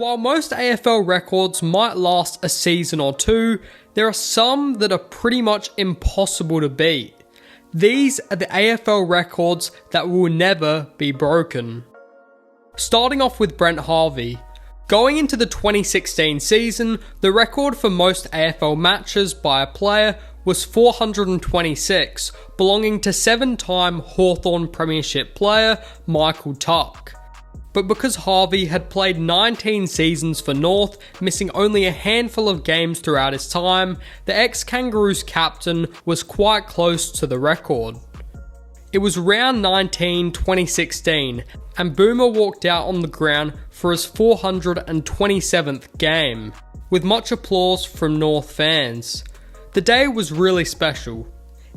While most AFL records might last a season or two, there are some that are pretty much impossible to beat. These are the AFL records that will never be broken. Starting off with Brent Harvey. Going into the 2016 season, the record for most AFL matches by a player was 426, belonging to 7-time Hawthorn Premiership player Michael Tuck. But because Harvey had played 19 seasons for North, missing only a handful of games throughout his time, the ex-Kangaroos captain was quite close to the record. It was round 19, 2016, and Boomer walked out on the ground for his 427th game, with much applause from North fans. The day was really special.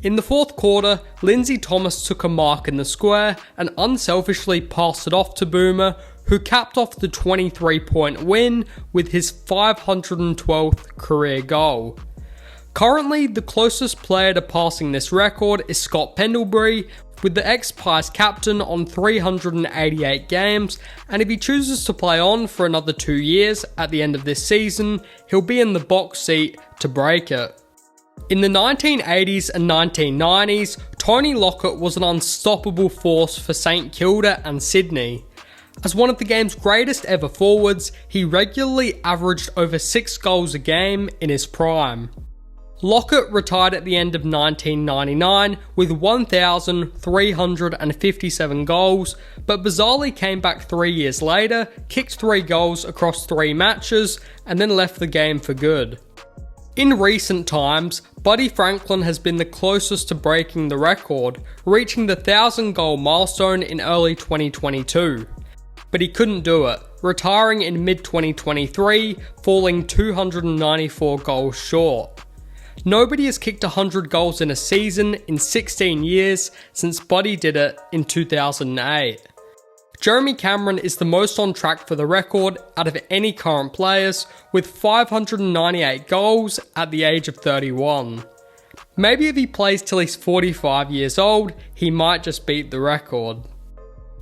In the fourth quarter, Lindsay Thomas took a mark in the square and unselfishly passed it off to Boomer, who capped off the 23-point win with his 512th career goal. Currently, the closest player to passing this record is Scott Pendlebury, with the ex-Pies captain on 388 games, and if he chooses to play on for another 2 years at the end of this season, he'll be in the box seat to break it. In the 1980s and 1990s, Tony Lockett was an unstoppable force for St Kilda and Sydney. As one of the game's greatest ever forwards, he regularly averaged over 6 goals a game in his prime. Lockett retired at the end of 1999 with 1,357 goals, but bizarrely came back 3 years later, kicked 3 goals across 3 matches, and then left the game for good. In recent times, Buddy Franklin has been the closest to breaking the record, reaching the 1,000-goal milestone in early 2022. But he couldn't do it, retiring in mid-2023, falling 294 goals short. Nobody has kicked 100 goals in a season in 16 years since Buddy did it in 2008. Jeremy Cameron is the most on track for the record out of any current players, with 598 goals at the age of 31. Maybe if he plays till he's 45 years old, he might just beat the record.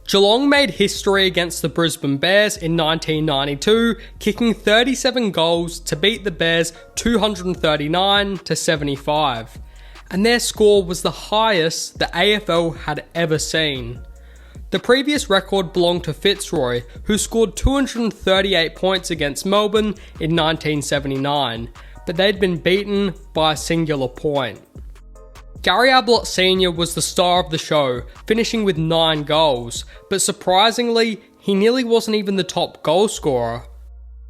Geelong made history against the Brisbane Bears in 1992, kicking 37 goals to beat the Bears 239-75, and their score was the highest the AFL had ever seen. The previous record belonged to Fitzroy, who scored 238 points against Melbourne in 1979, but they'd been beaten by a singular point. Gary Ablett Sr. was the star of the show, finishing with 9 goals, but surprisingly, he nearly wasn't even the top goal scorer.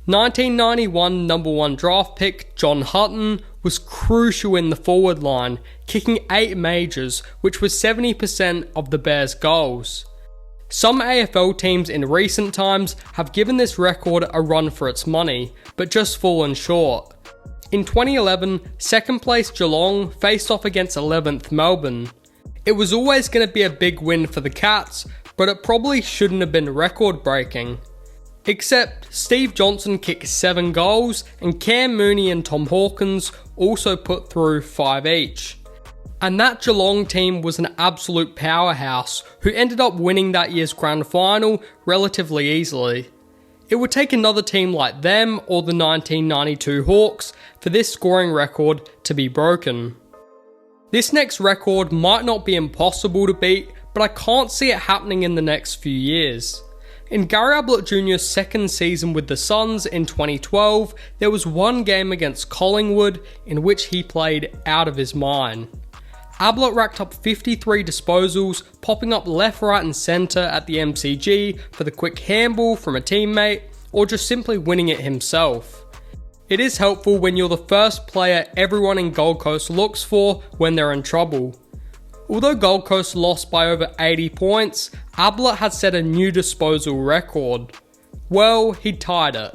1991 number 1 draft pick John Hutton was crucial in the forward line, kicking 8 majors, which was 70% of the Bears' goals. Some AFL teams in recent times have given this record a run for its money, but just fallen short. In 2011, second place Geelong faced off against 11th Melbourne. It was always going to be a big win for the Cats, but it probably shouldn't have been record breaking. Except Steve Johnson kicked 7 goals and Cam Mooney and Tom Hawkins also put through 5 each. And that Geelong team was an absolute powerhouse who ended up winning that year's grand final relatively easily. It would take another team like them or the 1992 Hawks for this scoring record to be broken. This next record might not be impossible to beat, but I can't see it happening in the next few years. In Gary Ablett Jr.'s second season with the Suns in 2012, there was one game against Collingwood in which he played out of his mind. Ablett racked up 53 disposals, popping up left, right and centre at the MCG for the quick handball from a teammate, or just simply winning it himself. It is helpful when you're the first player everyone in Gold Coast looks for when they're in trouble. Although Gold Coast lost by over 80 points, Ablett had set a new disposal record. Well, he tied it.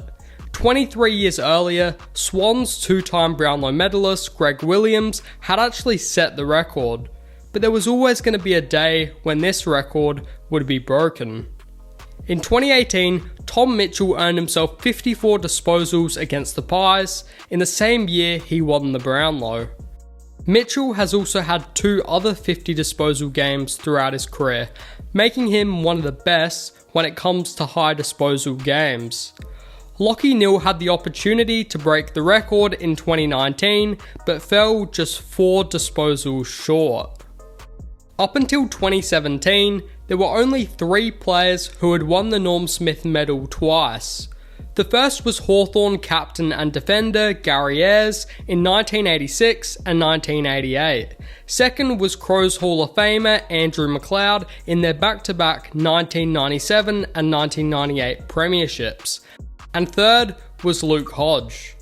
23 years earlier, Swans 2-time Brownlow medalist Greg Williams had actually set the record, but there was always going to be a day when this record would be broken. In 2018, Tom Mitchell earned himself 54 disposals against the Pies. In the same year, he won the Brownlow. Mitchell has also had 2 other 50 disposal games throughout his career, making him one of the best when it comes to high disposal games. Lachie Neale had the opportunity to break the record in 2019, but fell just 4 disposals short. Up until 2017, there were only 3 players who had won the Norm Smith medal twice. The first was Hawthorn captain and defender Gary Ayres in 1986 and 1988. Second was Crows Hall of Famer Andrew McLeod in their back-to-back 1997 and 1998 premierships. And third was Luke Hodge.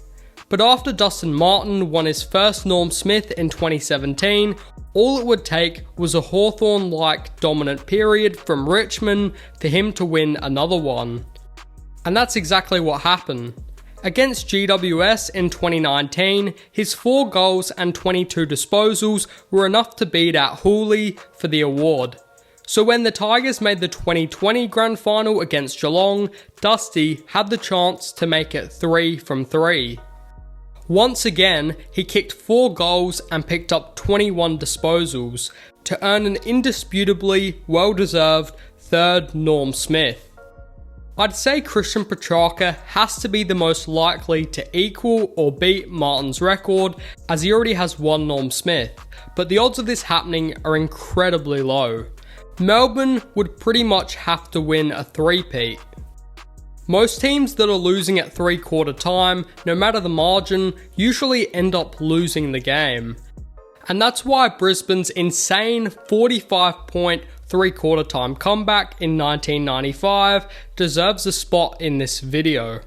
But after Dustin Martin won his first Norm Smith in 2017, all it would take was a Hawthorn-like dominant period from Richmond for him to win another one. And that's exactly what happened. Against GWS in 2019, his 4 goals and 22 disposals were enough to beat out Hooley for the award. So when the Tigers made the 2020 Grand Final against Geelong, Dusty had the chance to make it 3 from 3. Once again, he kicked 4 goals and picked up 21 disposals to earn an indisputably well-deserved 3rd Norm Smith. I'd say Christian Petrarca has to be the most likely to equal or beat Martin's record, as he already has 1 Norm Smith, but the odds of this happening are incredibly low. Melbourne would pretty much have to win a 3-peat. Most teams that are losing at 3/4 time, no matter the margin, usually end up losing the game. And that's why Brisbane's insane 45-point 3/4 time comeback in 1995 deserves a spot in this video.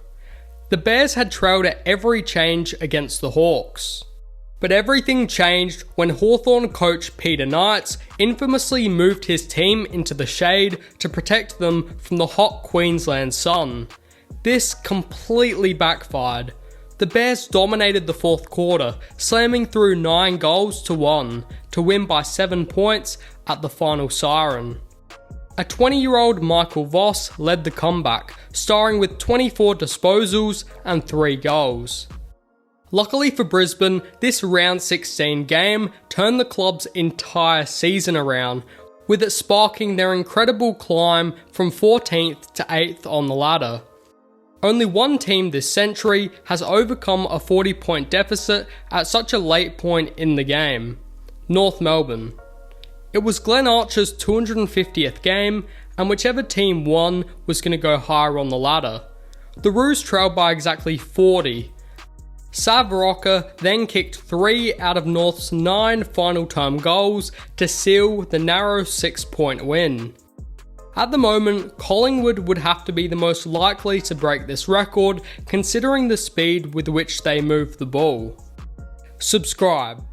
The Bears had trailed at every change against the Hawks. But everything changed when Hawthorn coach Peter Knights infamously moved his team into the shade to protect them from the hot Queensland sun. This completely backfired. The Bears dominated the 4th quarter, slamming through 9 goals to 1 to win by 7 points at the final siren. A 20-year-old Michael Voss led the comeback, starring with 24 disposals and 3 goals. Luckily for Brisbane, this round 16 game turned the club's entire season around, with it sparking their incredible climb from 14th to 8th on the ladder. Only one team this century has overcome a 40-point deficit at such a late point in the game: North Melbourne. It was Glenn Archer's 250th game, and whichever team won was going to go higher on the ladder. The Roos trailed by exactly 40. Sav Rocker then kicked 3 out of North's 9 final term goals to seal the narrow 6-point win. At the moment, Collingwood would have to be the most likely to break this record, considering the speed with which they move the ball. Subscribe.